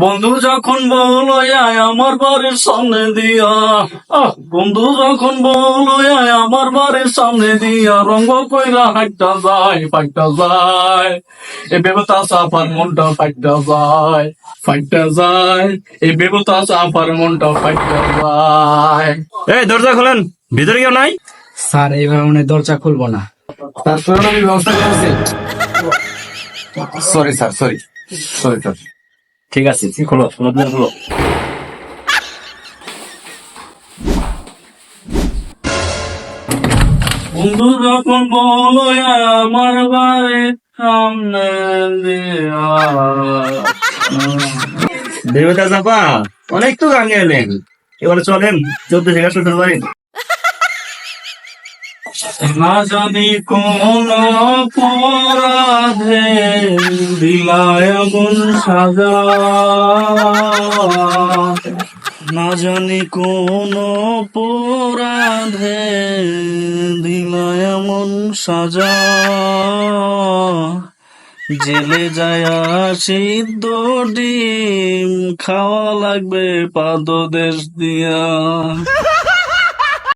বন্ধু যখন বলো আয় আমার বাড়ির সামনে দিয়া, বন্ধু যখন বলো আয় আমার বাড়ির সামনে দিয়া, রঙ্গ কইরা হাইটা যায় ফাইটা যায়, এ বেবতা সাফার মনটা ফাইটা যায় ফাইটা যায়, এ বেবতা সাফার মনটা ফাইটা যায়। এই দরজা খোলেন, ভিতরে কেউ নাই? স্যার এইভাবে মনে হয় দরজা খুলবো না। তারপরে আমি ব্যবস্থা করছি। Sorry sir, sorry sorry sir. ঠিক আছে, খোলো খোলো খোলো। বন্ধু যখন বলো আমার বাড়ির সামনে দিয়া। দেবতা চাপা, অনেক তো গান গেলেন, এবার চলেন 14 শ্বশুর বাড়ি। না জানি কোন অপরাধে দিলায় এমন সাজা, না জানি কোন অপরাধে দিলায় এমন সাজা, জেলে যায়া সিদ্ধ ডিম খাওয়া লাগবে পাদদেশ দিয়া।